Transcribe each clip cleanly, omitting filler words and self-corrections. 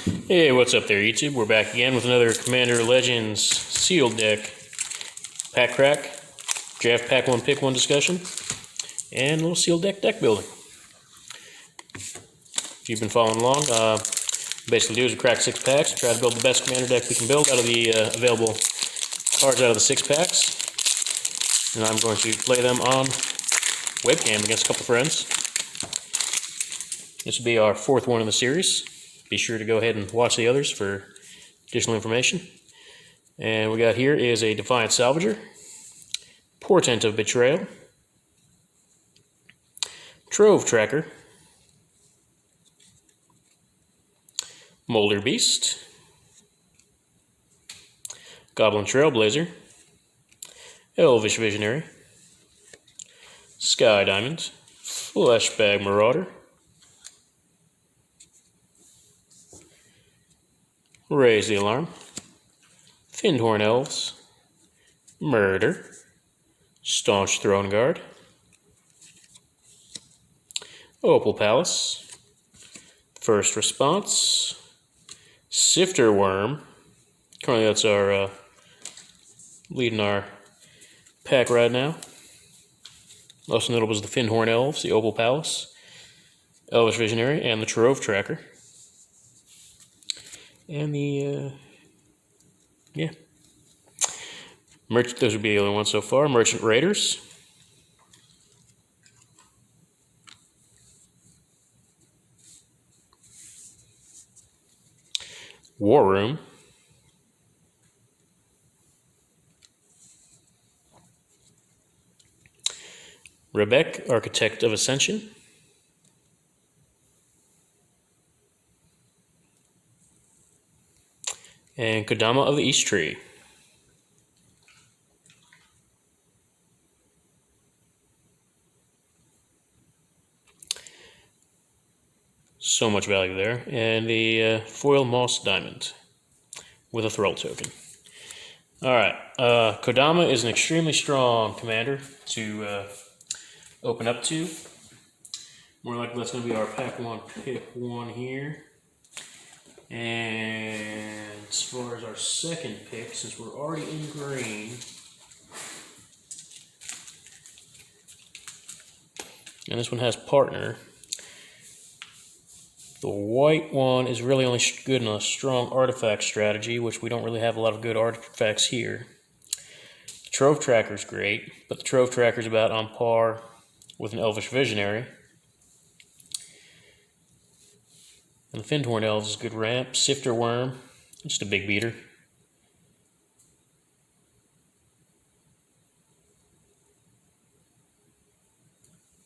Hey, what's up there, YouTube? We're back again with another Commander Legends sealed deck pack crack, draft pack one, pick one discussion, and a little sealed deck building. If you've been following along, basically do is we crack 6 packs, try to build the best Commander deck we can build out of the available cards out of the 6 packs, and I'm going to play them on webcam against a couple friends. This will be our 4th one in the series. Be sure to go ahead and watch the others for additional information. And we got here is a Defiant Salvager, Portent of Betrayal, Trove Tracker, Molder Beast, Goblin Trailblazer, Elvish Visionary, Sky Diamond, Fleshbag Marauder, Raise the Alarm, Fyndhorn Elves, Murder, Staunch Throne Guard, Opal Palace, First Response, Sifter Worm. Currently that's our leading our pack right now. Also notable is the Fyndhorn Elves, the Opal Palace, Elvish Visionary, and the Trove Tracker. And the, those would be the only ones so far. Merchant Raiders, War Room, Rebek, Architect of Ascension, and Kodama of the East Tree. So much value there. And the foil Moss Diamond with a Thrall token. Alright, Kodama is an extremely strong commander to open up to. More likely that's going to be our pack one, pick one here. And as far as our second pick, since we're already in green, and this one has partner, the white one is really only good in a strong artifact strategy, which we don't really have a lot of good artifacts here. The Trove Tracker is great, but the Trove Tracker is about on par with an Elvish Visionary. And the Fyndhorn Elves is a good ramp. Sifter Worm, just a big beater.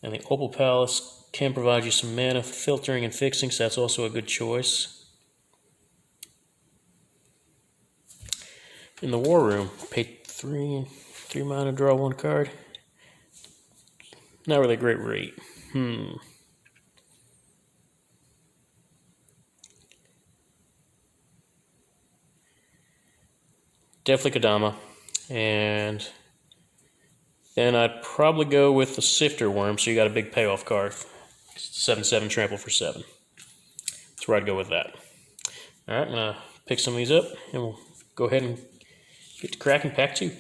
And the Opal Palace can provide you some mana filtering and fixing, so that's also a good choice. In the War Room, pay 3 mana, draw 1 card. Not really a great rate. Definitely Kodama. And then I'd probably go with the Sifter Worm, so you got a big payoff card. 7/7 trample for 7. That's where I'd go with that. Alright, I'm going to pick some of these up, and we'll go ahead and get to cracking pack 2.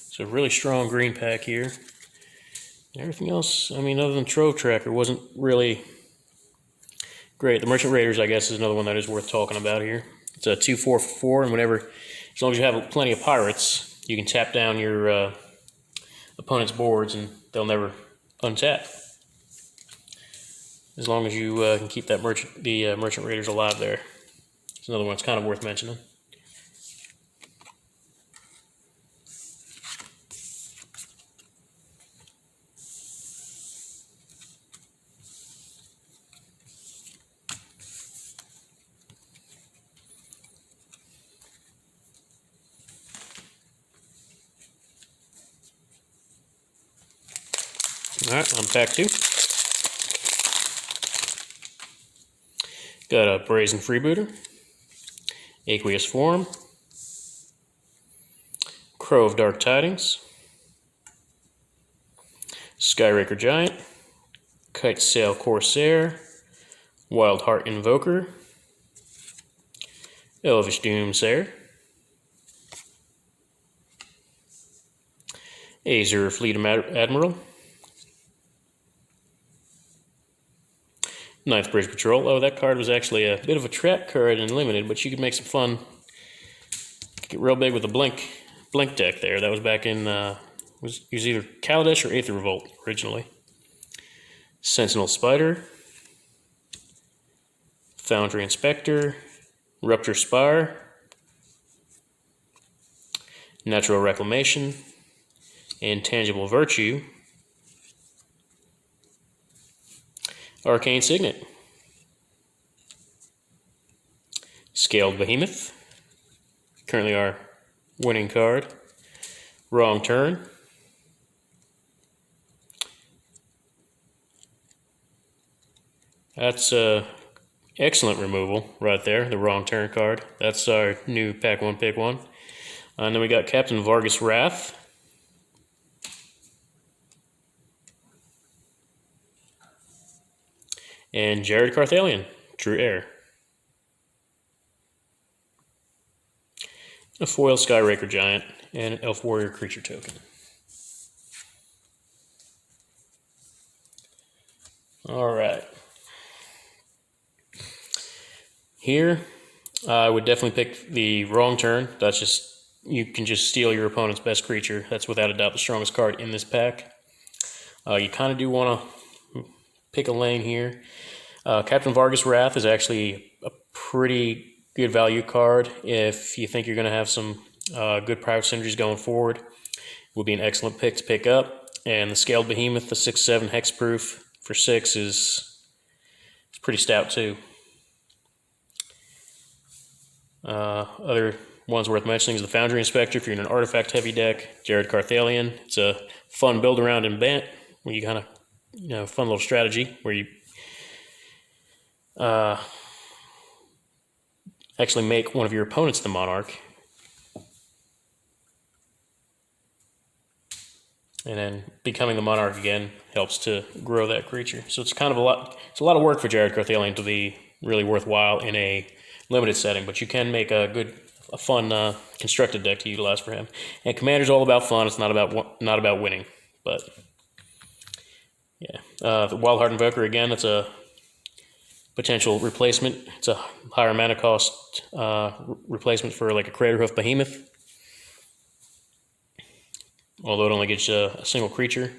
So a really strong green pack here. Everything else, I mean, other than Trove Tracker, wasn't really great. The Merchant Raiders, I guess, is another one that is worth talking about here. It's a 2/4 for 4, and whenever, as long as you have plenty of pirates, you can tap down your opponent's boards, and they'll never untap. As long as you can keep that Merchant Raiders alive there. It's another one that's kind of worth mentioning. Alright, on pack 2. Got a Brazen Freebooter, Aqueous Form, Crow of Dark Tidings, Skyraker Giant, Kitesail Corsair, Wild Heart Invoker, Elvish Doomsayer, Azure Fleet Admiral, Ninth Bridge Patrol. Oh, that card was actually a bit of a trap card in Limited, but you could make some fun. Get real big with the blink deck there. That was back in was either Kaladesh or Aether Revolt originally. Sentinel Spider, Foundry Inspector, Rupture Spire, Natural Reclamation, Intangible Virtue, Arcane Signet, Scaled Behemoth, currently our winning card, Wrong Turn, that's excellent removal right there, the Wrong Turn card. That's our new Pack 1 Pick 1. And then we got Captain Vargas Wrath, and Jared Carthalion, True Heir. A foil Skyraker Giant, and an Elf Warrior creature token. Alright. Here, I would definitely pick the Wrong Turn. That's just, you can just steal your opponent's best creature. That's without a doubt the strongest card in this pack. You kind of do want to pick a lane here. Captain Vargas Wrath is actually a pretty good value card if you think you're going to have some good private synergies going forward. Will be an excellent pick to pick up. And the Scaled Behemoth, the 6/7 hexproof for 6 is pretty stout too. Other ones worth mentioning is the Foundry Inspector if you're in an artifact heavy deck. Jared Carthalion. It's a fun build around in Bant where you kind of, fun little strategy where you actually make one of your opponents the Monarch. And then becoming the Monarch again helps to grow that creature. So it's kind of a lot of work for Jared Carthalion to be really worthwhile in a limited setting, but you can make a fun constructed deck to utilize for him. And Commander's all about fun. It's not about winning, but yeah. The Wild Heart Invoker again. That's a potential replacement. It's a higher mana cost replacement for like a Craterhoof Behemoth. Although it only gets you a single creature.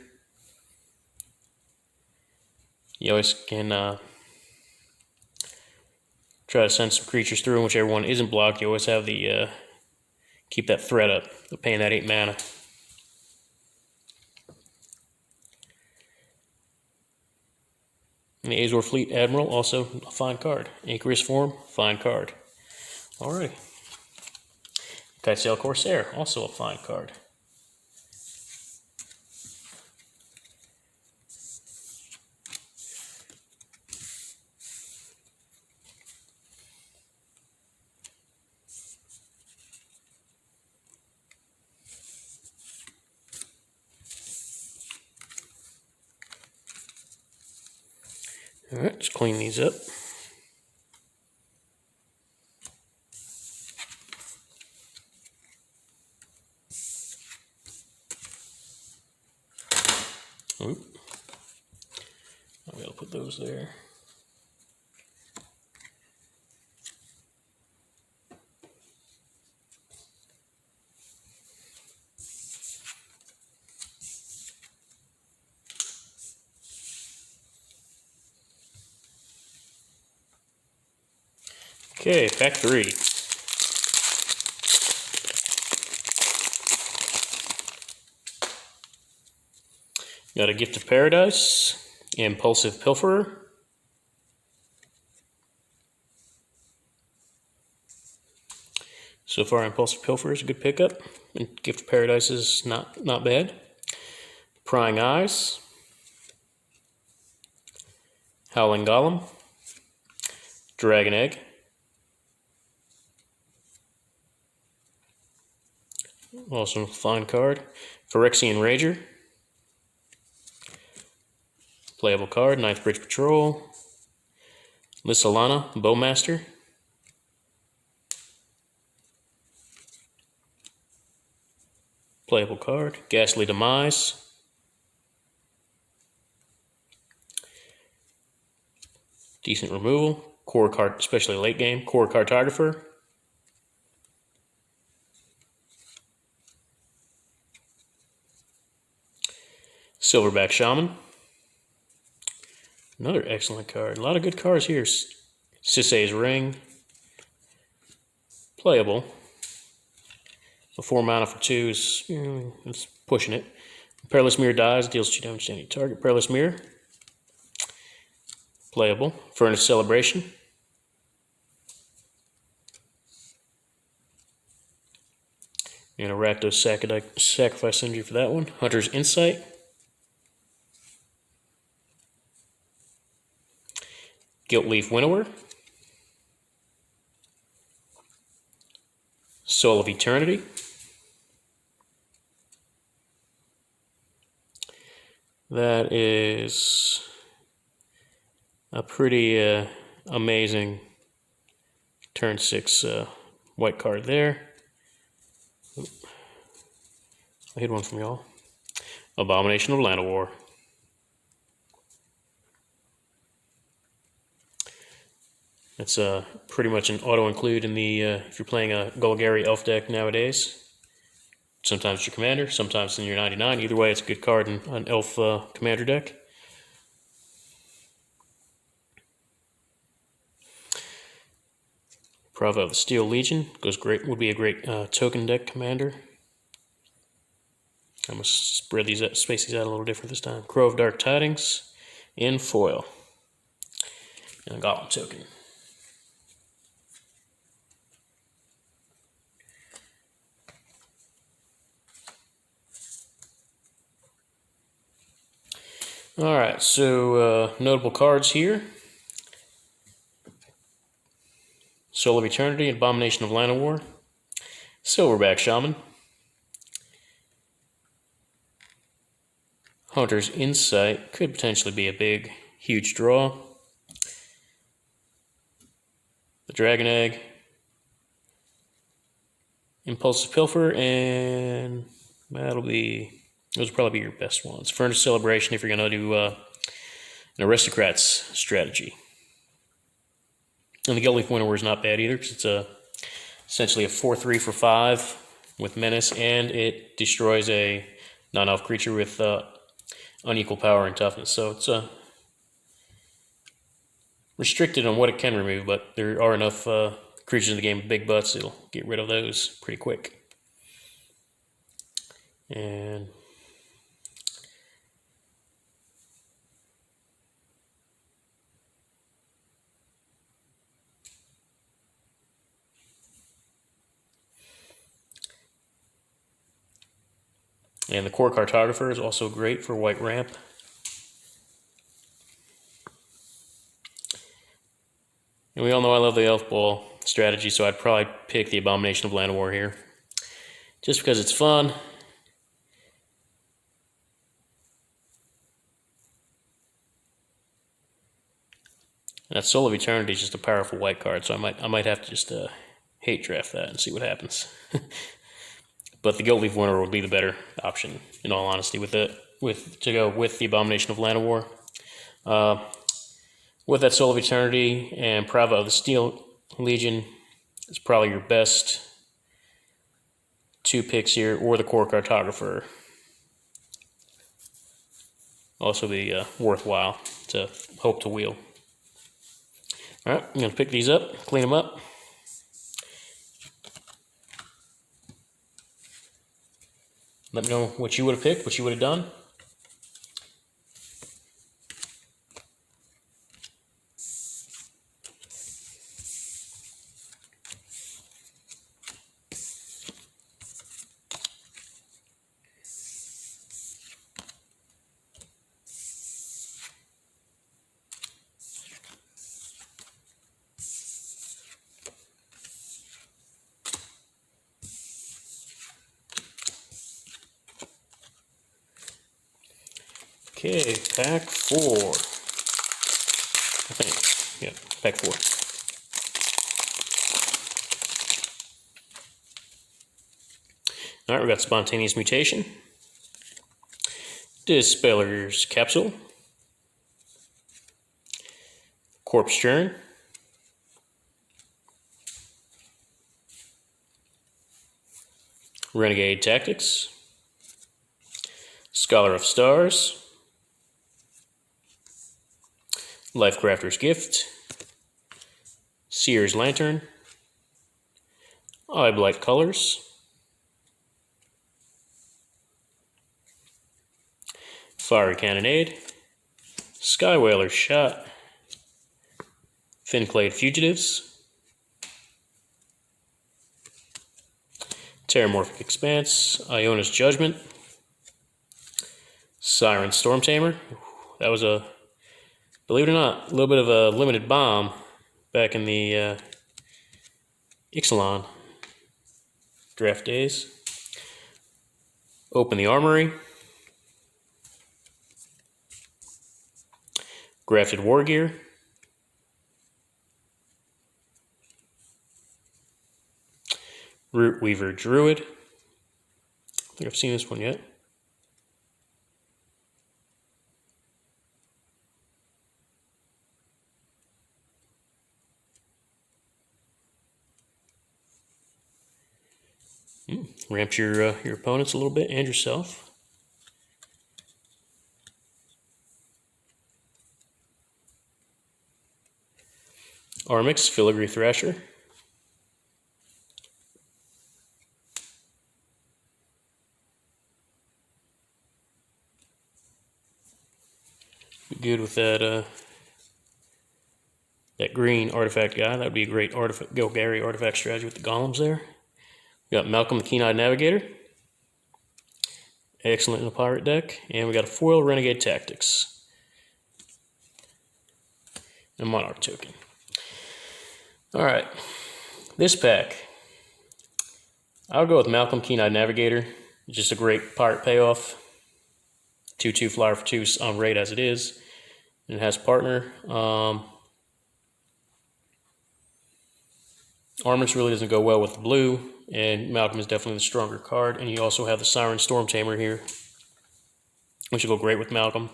You always can try to send some creatures through, and whichever one isn't blocked, you always have the keep that threat up, paying that 8 mana. And the Azure Fleet Admiral, also a fine card. Aqueous Form, fine card. Alrighty. Kitesail Corsair, also a fine card. Alright, let's clean these up. Oop. I'll be able to put those there. Okay, pack 3. Got a Gift of Paradise, Impulsive Pilferer, so far Impulsive Pilferer is a good pickup, and Gift of Paradise is not bad. Prying Eyes, Howling Golem, Dragon Egg. Also fine card. Phyrexian Rager. Playable card. Ninth Bridge Patrol. Lissalana, Bowmaster. Playable card. Ghastly Demise. Decent removal. Core card, especially late game. Core Cartographer. Silverback Shaman. Another excellent card. A lot of good cards here. Sisay's Ring. Playable. A 4 mana for 2 is it's pushing it. Perilous Mirror dies, deals 2 damage to any target. Perilous Mirror. Playable. Furnace Celebration. And a Rakdos Sacrifice Synergy for that one. Hunter's Insight. Gilt-Leaf Winnower. Soul of Eternity. That is a pretty amazing turn 6 white card there. I hid one from y'all. Abomination of Llanowar. That's pretty much an auto-include in the, if you're playing a Golgari Elf deck nowadays. Sometimes it's your commander, sometimes in your 99. Either way, it's a good card in an Elf commander deck. Prava of the Steel Legion goes great. Would be a great token deck commander. I'm gonna spread these out, space these out a little different this time. Crow of Dark Tidings in foil, and a Goblin token. All right, so notable cards here. Soul of Eternity, Abomination of Llanowar, Silverback Shaman, Hunter's Insight, could potentially be a big, huge draw. The Dragon Egg, Impulsive Pilfer, and those will probably be your best ones. Furnace Celebration if you're going to do an Aristocrats strategy. And the Gilt-Leaf Winnower is not bad either, because it's essentially a 4/3 for 5 with Menace, and it destroys a non-elf creature with unequal power and toughness. So it's restricted on what it can remove, but there are enough creatures in the game with big butts, it'll get rid of those pretty quick. And the Core Cartographer is also great for white ramp. And we all know I love the Elf Ball strategy, so I'd probably pick the Abomination of Llanowar here. Just because it's fun. And that Soul of Eternity is just a powerful white card, so I might have to just hate draft that and see what happens. But the Gilt-Leaf Winnower would be the better option, in all honesty, to go with the Abomination of Llanowar. With that Soul of Eternity and Prava of the Steel Legion, it's probably your best 2 picks here, or the Core Cartographer. Also be worthwhile to hope to wheel. All right, I'm going to pick these up, clean them up. Let me know what you would have picked, what you would have done. Okay, pack 4. I think. Yep, pack 4. Alright, we got Spontaneous Mutation, Dispeller's Capsule, Corpse Churn, Renegade Tactics, Scholar of Stars, Lifecrafter's Gift, Seer's Lantern, Eyeblight Colors, Fiery Cannonade, Skywhaler's Shot, Finclade Fugitives, Terramorphic Expanse, Iona's Judgment, Siren Stormtamer. That was a, believe it or not, a little bit of a limited bomb back in the Ixalan draft days. Open the Armory, Grafted Wargear, Rootweaver Druid. I think I've seen this one yet. Ramps your opponents a little bit and yourself. Armix Filigree Thrasher. Be good with that that green artifact guy. That would be a great artifact Golgari artifact strategy with the golems there. We got Malcolm the Keen-Eyed Navigator. Excellent in the pirate deck. And we got a foil Renegade Tactics. And a Monarch token. Alright. This pack. I'll go with Malcolm Keen-Eyed Navigator. Just a great pirate payoff. 2/2 flyer for 2 on raid as it is. And it has partner. Armix really doesn't go well with the blue, and Malcolm is definitely the stronger card. And you also have the Siren Stormtamer here, which will go great with Malcolm,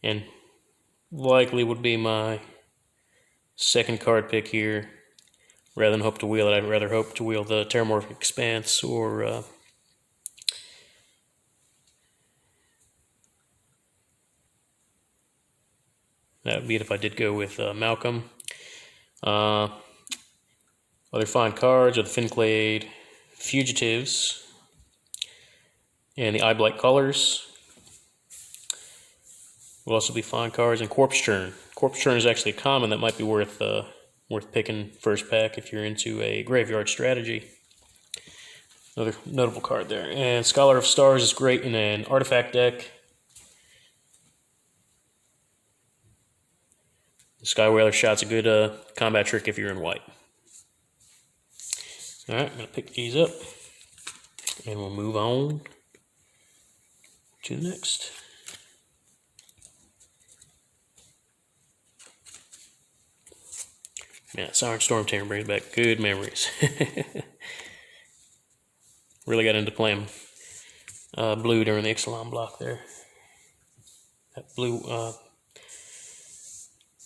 and likely would be my second card pick here. Rather than hope to wheel it, I'd rather hope to wheel the Terramorphic Expanse or that would be it if I did go with Malcolm. Other fine cards are the Finclade Fugitives and the Eyeblight Colors. Will also be fine cards, and Corpse Churn. Corpse Churn is actually a common that might be worth picking first pack if you're into a graveyard strategy. Another notable card there. And Scholar of Stars is great in an artifact deck. The Skywhaler Shot's a good combat trick if you're in white. Alright, I'm going to pick these up, and we'll move on to the next. Man, Siren Stormtamer brings back good memories. Really got into playing blue during the Ixalan block there. That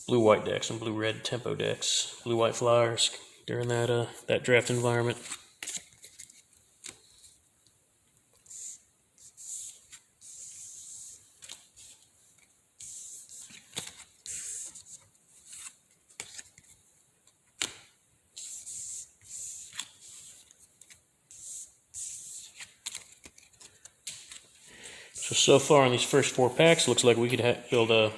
blue-white decks and blue-red tempo decks, blue-white flyers during that draft environment. So far in these first 4 packs, looks like we could build a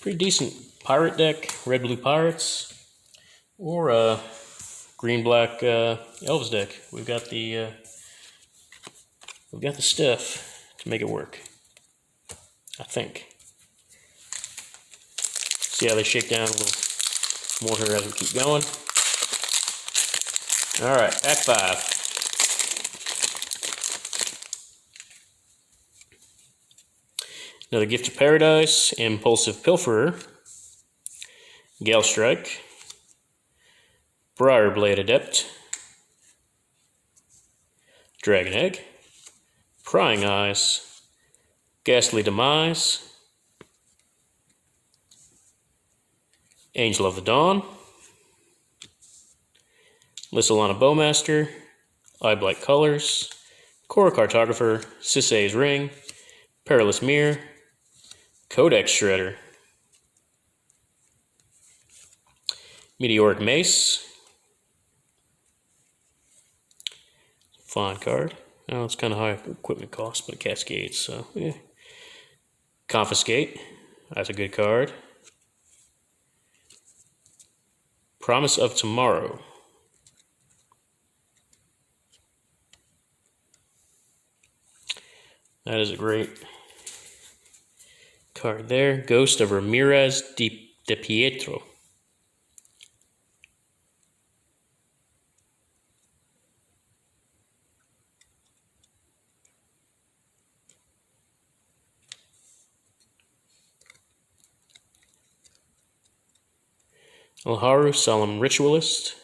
pretty decent pirate deck, red-blue pirates, or a green-black elves deck. We've got the stuff to make it work, I think. See how they shake down a little more here as we keep going. All right, pack 5. Another Gift of Paradise, Impulsive Pilferer, Gale Strike, Briarblade Adept, Dragon Egg, Prying Eyes, Ghastly Demise, Angel of the Dawn, Lissalana Bowmaster, Eyeblight Colors, Korra Cartographer, Sisay's Ring, Perilous Mirror, Codex Shredder, Meteoric Mace, fine card. Oh, it's kind of high equipment cost, but it cascades, so yeah. Confiscate, that's a good card. Promise of Tomorrow. That is a great card there. Ghost of Ramirez de Pietro. Alharu, Solemn Ritualist.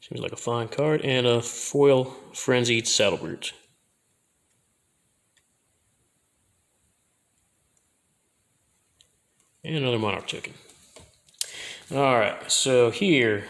Seems like a fine card. And a foil Frenzied Saddlebrute. And another Monarch token. Alright, so here.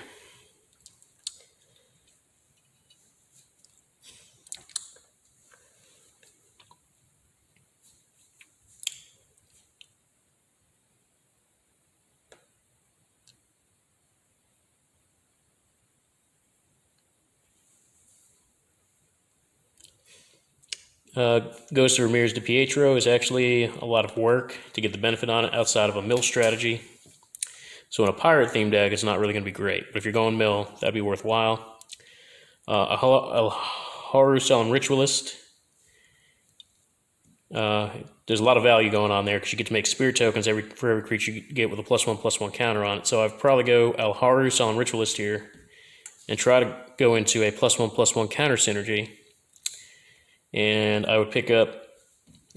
Ghost of Ramirez de Pietro is actually a lot of work to get the benefit on it outside of a mill strategy. So in a pirate themed deck, it's not really going to be great. But if you're going mill, that'd be worthwhile. Alharu, Solemn Ritualist. There's a lot of value going on there because you get to make spirit tokens for every creature you get with a +1/+1 counter on it. So I'd probably go Alharu, Solemn Ritualist here and try to go into a +1/+1 counter synergy. And I would pick up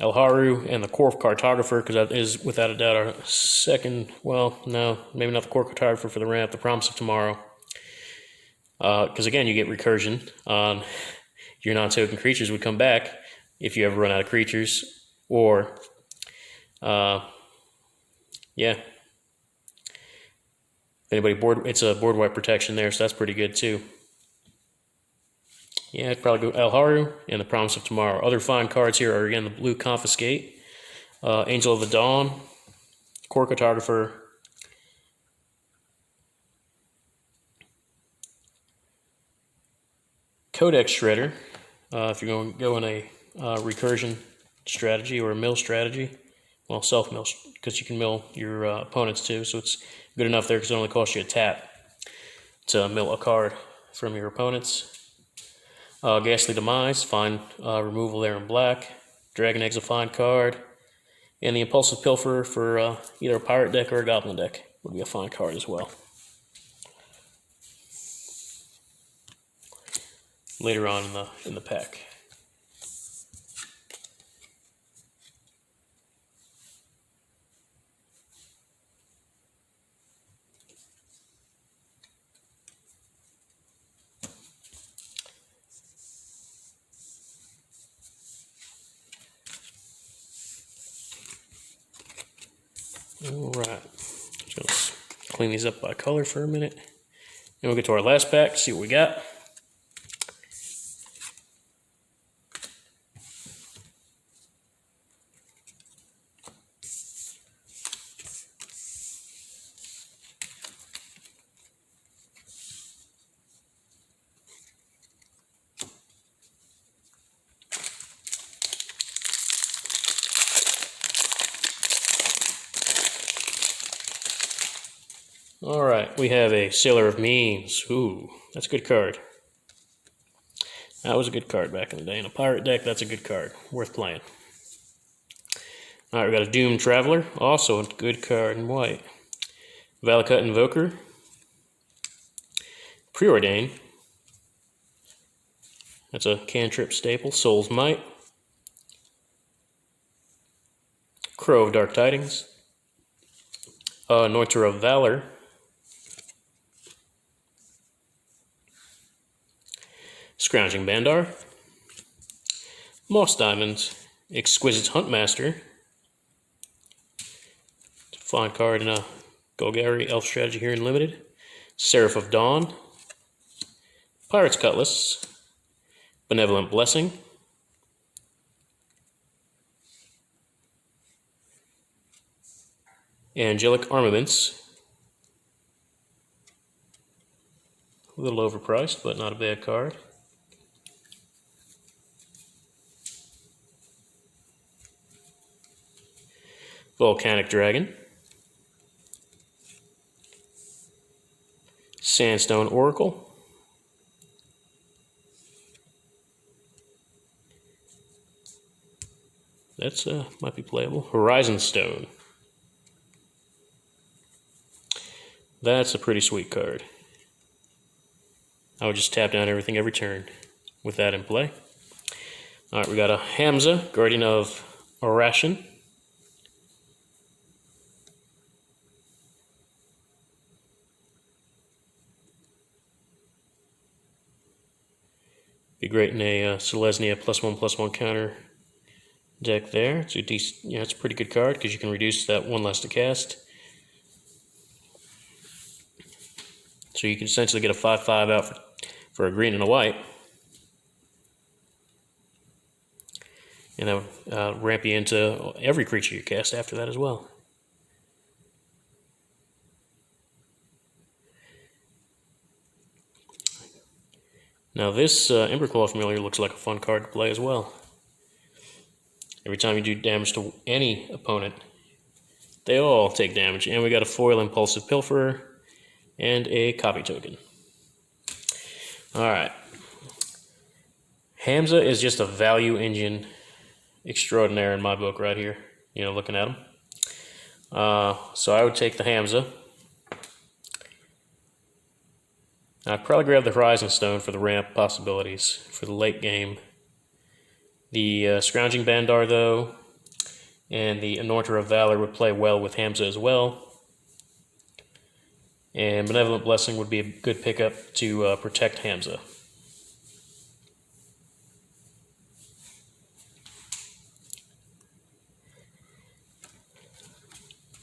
Alharu and the Korra Cartographer because that is without a doubt our second, well, no, maybe not the Korra Cartographer for the ramp, the Promise of Tomorrow. Because again, you get recursion on your non-token creatures would come back if you ever run out of creatures, or yeah, if anybody it's a board wipe protection there, so that's pretty good too. Yeah, I'd probably go Alharu and the Promise of Tomorrow. Other fine cards here are again the blue Confiscate, Angel of the Dawn, Korra Cartographer, Codex Shredder. If you're going to go in a recursion strategy or a mill strategy, well, self mill because you can mill your opponents too, so it's good enough there because it only costs you a tap to mill a card from your opponents. Ghastly Demise, fine removal there in black. Dragon Egg's a fine card. And the Impulsive Pilferer for either a pirate deck or a goblin deck would be a fine card as well. Later on in the pack. Alright, just going to clean these up by color for a minute. And we'll get to our last pack, see what we got. Alright, we have a Sailor of Means. Ooh, that's a good card. That was a good card back in the day. In a pirate deck, that's a good card. Worth playing. Alright, we got a Doomed Traveler. Also a good card in white. Valakut Invoker. Preordain. That's a cantrip staple. Soul's Might. Crow of Dark Tidings. Anointer of Valor. Scrounging Bandar. Moss Diamond. Exquisite Huntmaster. Fine card in a Golgari Elf strategy here in Limited. Seraph of Dawn. Pirate's Cutlass. Benevolent Blessing. Angelic Armaments. A little overpriced, but not a bad card. Volcanic Dragon. Sandstone Oracle. That's might be playable. Horizon Stone. That's a pretty sweet card. I would just tap down everything every turn with that in play. Alright, we got a Hamza, Guardian of Arashin. Be great in a Selesnya +1/+1 counter deck there. It's a decent, it's a pretty good card because you can reduce that one less to cast. So you can essentially get a 5/5 out for a green and a white. And that would ramp you into every creature you cast after that as well. Now this Emberclaw Familiar looks like a fun card to play as well. Every time you do damage to any opponent, they all take damage. And we got a foil Impulsive Pilferer and a copy token. Alright. Hamza is just a value engine extraordinaire in my book right here. Looking at him. So I would take the Hamza. I'd probably grab the Horizon Stone for the ramp possibilities for the late game. The Scrounging Bandar, though, and the Anointer of Valor would play well with Hamza as well. And Benevolent Blessing would be a good pickup to protect Hamza.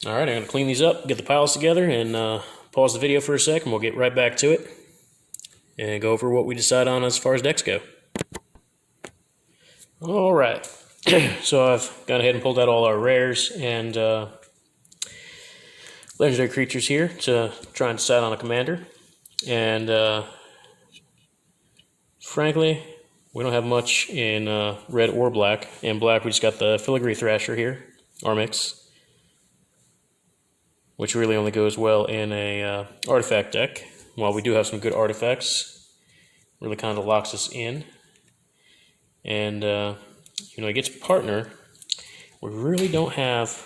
Alright, I'm going to clean these up, get the piles together, and pause the video for a sec, and we'll get right back to it and go over what we decide on as far as decks go. Alright, so I've gone ahead and pulled out all our rares and legendary creatures here to try and decide on a commander. And frankly, we don't have much in red or black. In black, we just got the Filigree Thrasher here, Armix, which really only goes well in a artifact deck. While we do have some good artifacts, really kind of locks us in. And it gets partner. We really don't have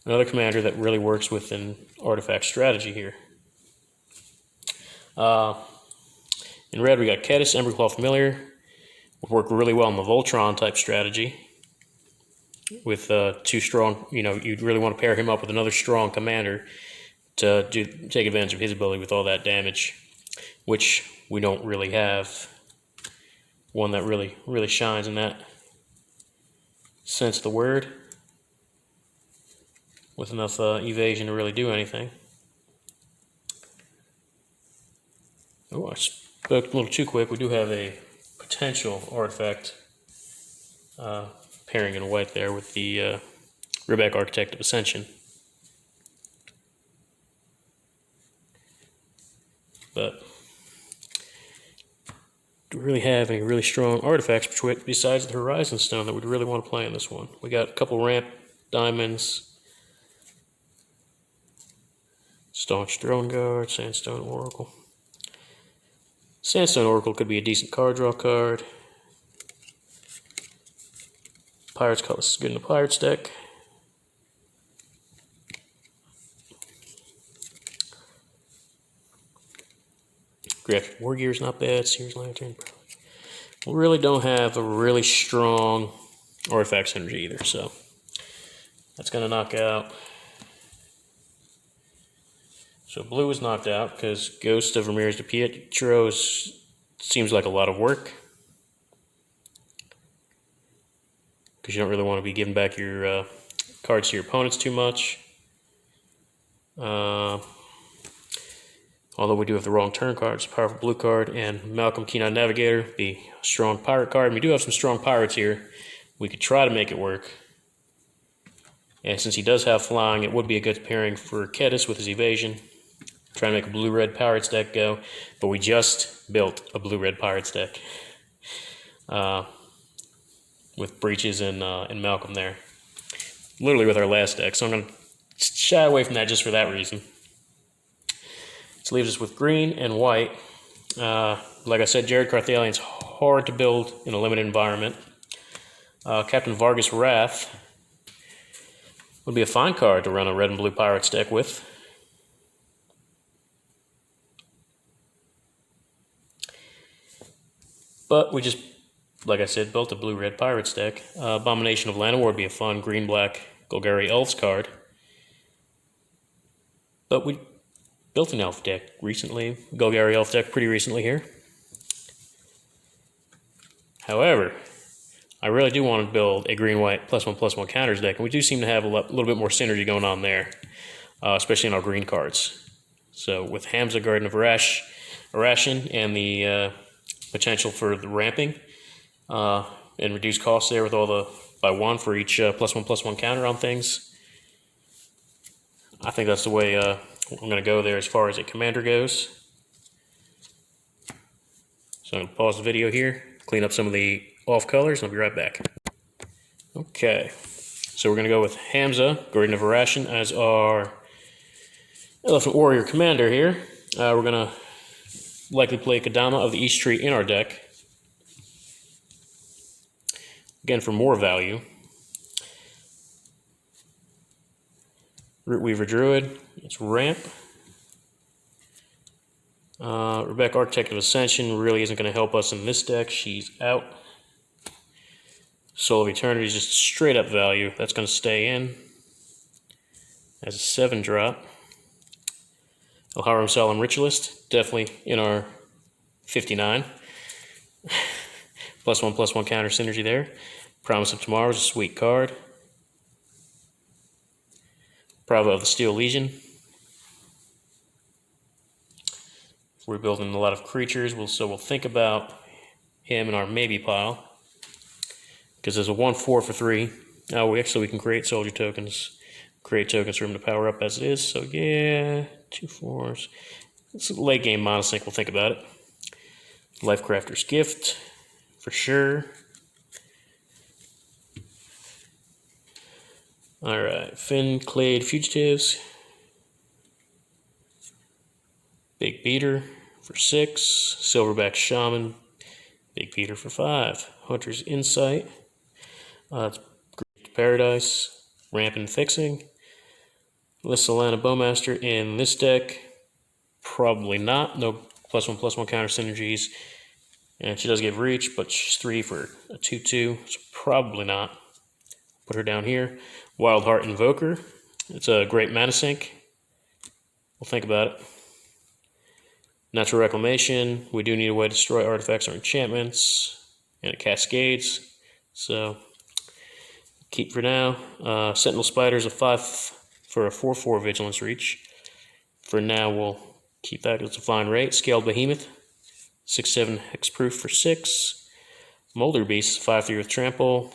another commander that really works with an artifact strategy here. In red, we got Kediss, Emberclaw Familiar. Would work really well in the Voltron type strategy. With two strong, you'd really want to pair him up with another strong commander to take advantage of his ability with all that damage, which we don't really have one that really shines in that sense of the word, with enough evasion to really do anything. Oh, I spoke a little too quick. We do have a potential artifact pairing in white there with the Ribak Architect of Ascension. But do we really have any really strong artifacts besides the Horizon Stone that we'd really want to play in this one? We got a couple ramp diamonds, Staunch Throne Guard, Sandstone Oracle. Sandstone Oracle could be a decent card draw card. Pirate's Cutlass is good in the Pirates deck. Reactive War Gear is not bad. Sears Lantern. We really don't have a really strong artifact synergy either, so that's going to knock out. So blue is knocked out because Ghost of Ramirez de Pietro seems like a lot of work. Because you don't really want to be giving back your cards to your opponents too much. Although we do have the wrong turn cards, powerful blue card, and Malcolm Keen-Eyed Navigator, the strong pirate card. And we do have some strong pirates here. We could try to make it work. And since he does have flying, it would be a good pairing for Kedis with his evasion. Try to make a blue-red pirates deck go, but we just built a blue-red pirates deck with Breaches and Malcolm there. Literally with our last deck, so I'm going to shy away from that just for that reason. This leaves us with green and white. Like I said, Jared Carthalian's hard to build in a limited environment. Captain Vargas Wrath would be a fine card to run a red and blue pirates deck with. But we just, like I said, built a blue-red pirates deck. Abomination of Llanowar would be a fun green-black Golgari Elves card. But we built an elf deck recently, Golgari Elf deck pretty recently here. However, I really do want to build a green-white +1/+1 counters deck, and we do seem to have a little bit more synergy going on there, especially in our green cards. So with Hamza, Garden of Arashin, and the potential for the ramping and reduced costs there with all the by one for each +1/+1 counter on things. I think that's the way I'm going to go there as far as a commander goes. So I'm going to pause the video here, clean up some of the off colors, and I'll be right back. Okay, so we're going to go with Hamza, Garden of Arashin, as our Elephant Warrior commander here. We're going to likely play Kadama of the East Tree in our deck. Again, for more value. Rootweaver Druid, it's ramp. Rebecca, Architect of Ascension, really isn't going to help us in this deck. She's out. Soul of Eternity is just straight up value. That's going to stay in as a 7-drop. Elharam Solemn Ritualist, definitely in our 59. +1/+1 counter synergy there. Promise of Tomorrow is a sweet card. Bravo of the Steel Legion. We're building a lot of creatures, so we'll think about him in our maybe pile. Because there's a 1/4 for 3. Oh, we can create soldier tokens. Create tokens for him to power up as it is. So yeah, 2 4s. It's a late game monosync, we'll think about it. Lifecrafter's Gift, for sure. Alright, Finn Clade Fugitives. Big Beater for 6. Silverback Shaman. Big Beater for 5. Hunter's Insight. It's Great Paradise. Ramp and Fixing. Lissalana Bowmaster in this deck. Probably not. No +1/+1 counter synergies. And she does give reach, but she's 3 for a 2/2. So probably not. Put her down here. Wildheart Invoker. It's a great mana sink. We'll think about it. Natural Reclamation. We do need a way to destroy artifacts or enchantments. And it cascades. So keep for now. Sentinel Spider's a 5 for a 4/4 Vigilance Reach. For now, we'll keep that. It's a fine rate. Scaled Behemoth. 6/7 Hexproof for 6. Molder Beast, 5/3 with Trample.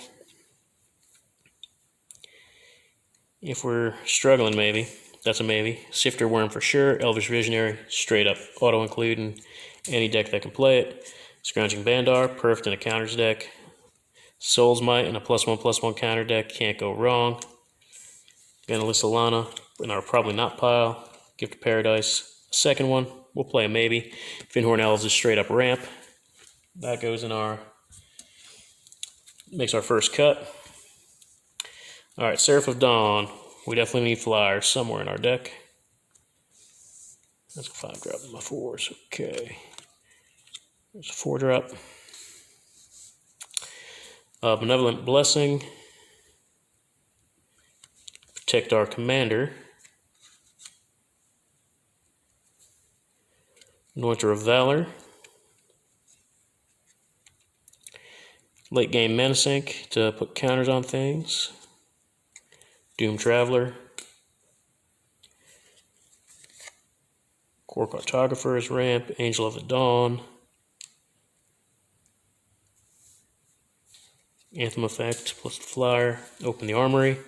If we're struggling, maybe. That's a maybe. Sifter Worm for sure. Elvish Visionary, straight up auto-include in any deck that can play it. Scrounging Bandar, perfect in a counters deck. Soul's Might in a +1/+1 counter deck, can't go wrong. Again, Lissalana in our probably not pile. Gift of Paradise, second one. We'll play a maybe. Finhorn Elves is straight up ramp. That goes in our, makes our first cut. Alright, Seraph of Dawn. We definitely need flyers somewhere in our deck. That's a 5-drop in my 4s. Okay. There's a 4-drop. Benevolent Blessing. Protect our commander. Anointer of Valor. Late game Mana Sink to put counters on things. Doom Traveler. Core Cartographer's Ramp. Angel of the Dawn. Anthem effect plus the flyer. Open the armory.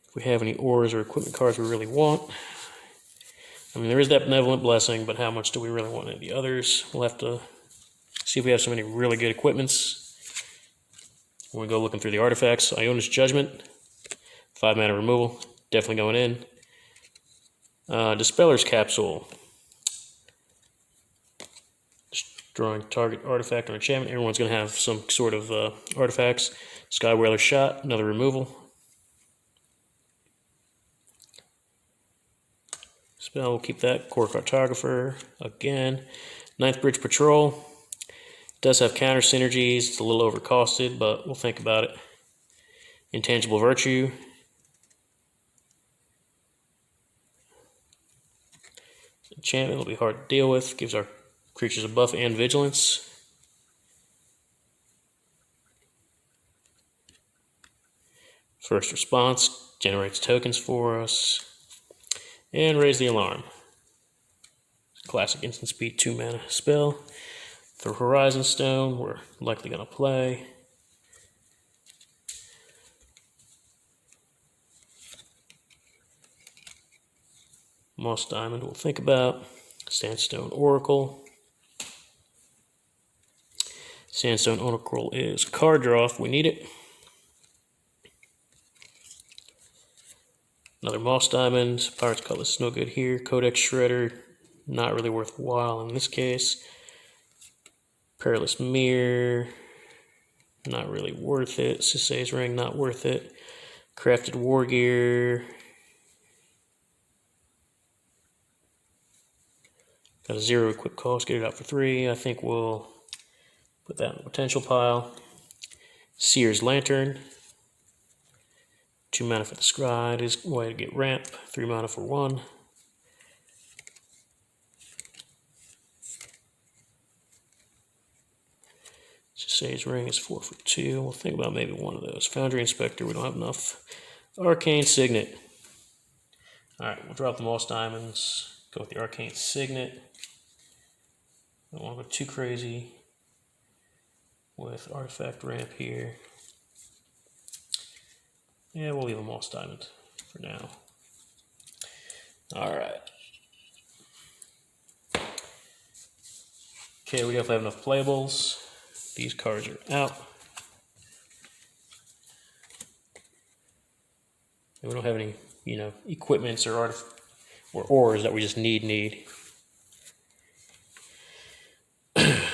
If we have any ores or equipment cards we really want. I mean, there is that Benevolent Blessing, but how much do we really want any of the others? We'll have to see if we have so many really good equipments. When we go looking through the artifacts, Iona's Judgment, 5 mana removal, definitely going in. Dispeller's Capsule, destroying target artifact or enchantment. Everyone's going to have some sort of artifacts. Skywhaler's Shot, another removal. Spell, we'll keep that. Core Cartographer, again. Ninth Bridge Patrol. Does have counter synergies. It's a little overcosted, but we'll think about it. Intangible Virtue. Enchantment will be hard to deal with. Gives our creatures a buff and vigilance. First Response generates tokens for us. And Raise the Alarm. Classic instant speed 2 mana spell. For Horizon Stone, we're likely going to play. Moss Diamond we'll think about. Sandstone Oracle. Sandstone Oracle is card draw if we need it. Another Moss Diamond. Pirate's Cutlass, no good here. Codex Shredder, not really worthwhile in this case. Perilous Mirror, not really worth it. Sisei's Ring, not worth it. Crafted War Gear. Got a 0 equip cost, get it out for 3. I think we'll put that in the potential pile. Seer's Lantern. 2 mana for the Scry. Is a way to get ramp. 3 mana for 1. Sage Ring is 4 for 2. We'll think about maybe one of those. Foundry Inspector, we don't have enough. Arcane Signet. Alright, we'll drop the Moss Diamonds. Go with the Arcane Signet. I don't want to go too crazy with Artifact Ramp here. Yeah, we'll leave a Moss Diamond for now. Alright. Okay, we definitely have enough playables. These cards are out. And we don't have any, equipments or ores that we just need.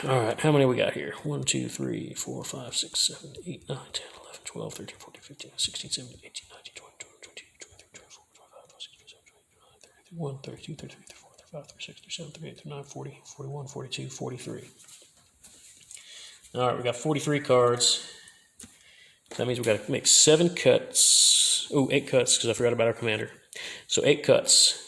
Alright, how many we got here? 1, 2, 3, 4, 5, 6, 7, 8, 9, 10, 11, 12, 13, 14, 15, 16, 17, 18, 19, 20, 21, 22, 23, 24, 25, 26, 27, 28, 29, 30, 31, 32, 33, 34, 35, 36, 37, 38, 39, 40, 41, 42, 43. Alright, we got 43 cards. That means we got to make 7 cuts. Oh, 8 cuts, because I forgot about our commander. So 8 cuts.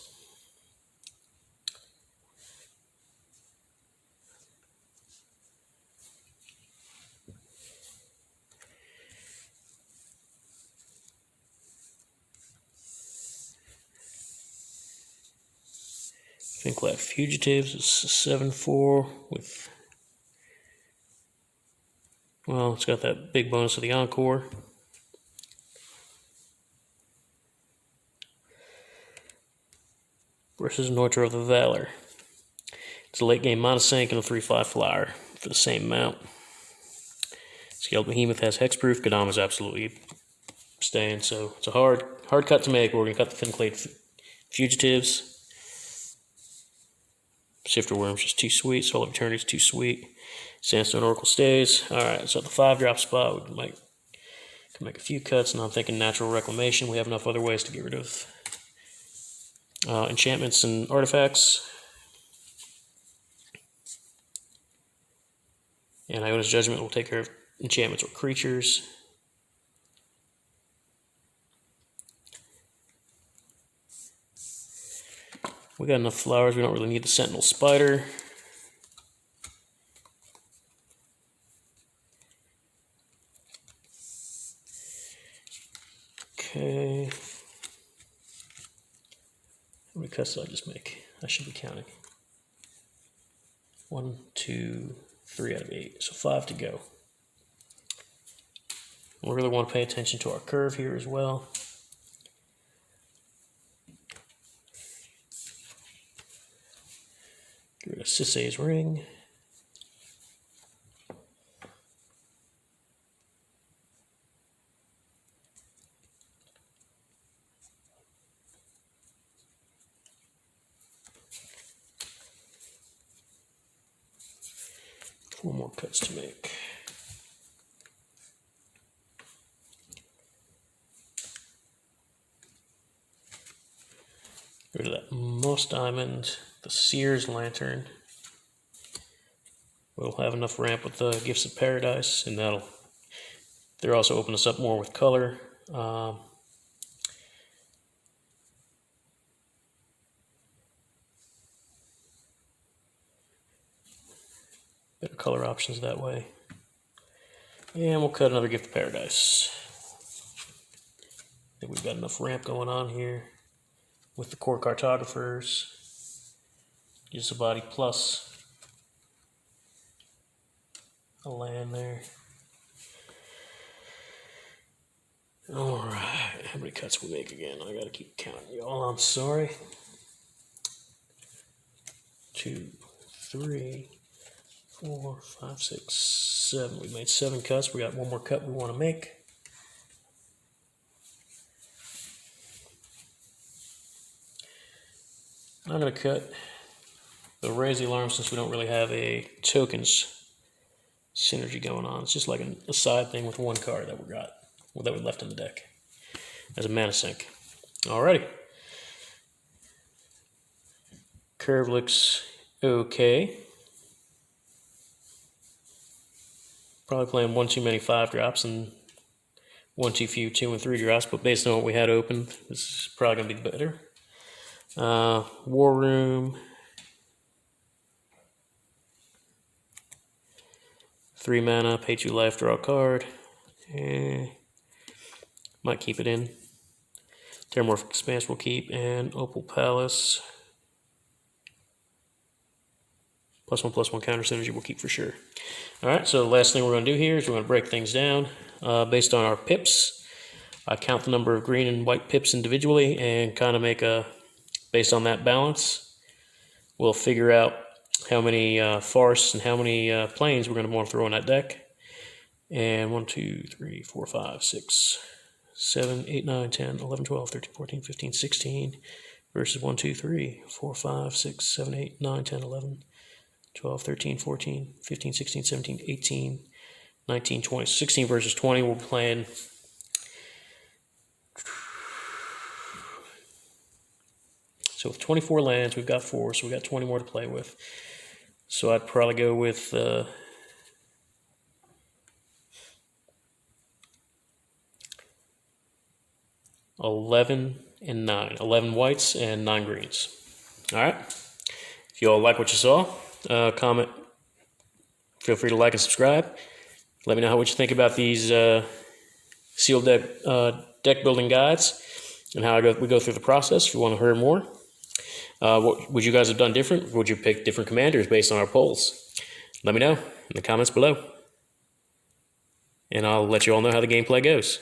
I think we'll have Fugitives. It's a 7/4 with... Well, it's got that big bonus of the Encore. Versus Anointer of the Valor. It's a late game Mana Sink and a 3/5 flyer for the same amount. Scaled Behemoth has hexproof. Kodama's absolutely staying, so it's a hard cut to make. We're going to cut the Thin Clay Fugitives. Sifter Worm's just too sweet. Soul of Eternity's too sweet. Sandstone Oracle stays. Alright, so at the 5-drop spot, we can make a few cuts. Now I'm thinking Natural Reclamation. We have enough other ways to get rid of enchantments and artifacts. And Iona's Judgment will take care of enchantments or creatures. We got enough flowers, we don't really need the Sentinel Spider. Okay. How many cuts did I just make? I should be counting. 1, 2, 3 out of 8. So 5 to go. We really want to pay attention to our curve here as well. Get rid of Sisay's Ring. Four more cuts to make. Get rid of that Moss Diamond, the Seer's Lantern. We'll have enough ramp with the Gifts of Paradise, and they'll also open us up more with color. Better color options that way. And we'll cut another Gift of Paradise. I think we've got enough ramp going on here with the Core Cartographers. Ysabeauty plus a land there. Alright, how many cuts we make again? I gotta keep counting, y'all. I'm sorry. 2, 3, 4, 5, 6, 7. We made 7 cuts. We got one more cut we want to make. I'm going to cut the Raise the Alarm since we don't really have a tokens synergy going on. It's just like a side thing with one card that we left in the deck as a mana sink. Alrighty. Curve looks okay. Probably playing one too many 5-drops and one too few 2 and 3 drops, but based on what we had open, this is probably going to be better. War Room. 3 mana, pay 2 life, draw a card. Might keep it in. Terramorphic Expanse will keep, and Opal Palace. +1/+1 counter synergy will keep for sure. Alright, so the last thing we're going to do here is we're going to break things down based on our pips. I count the number of green and white pips individually and kind of make based on that balance, we'll figure out how many forests and how many plains we're going to want to throw in that deck. And 1, 2, 3, 4, 5, 6, 7, 8, 9, 10, 11, 12, 13, 14, 15, 16 versus 1, 2, 3, 4, 5, 6, 7, 8, 9, 10, 11, 12, 13, 14, 15, 16, 17, 18, 19, 20. 16 versus 20, we're playing. So with 24 lands, we've got 4, so we've got 20 more to play with. So I'd probably go with 11 and 9. 11 whites and 9 greens. Alright. If you all like what you saw, comment. Feel free to like and subscribe. Let me know what you think about these sealed deck building guides and how we go through the process if you want to hear more. What would you guys have done different? Would you pick different commanders based on our polls? Let me know in the comments below. And I'll let you all know how the gameplay goes.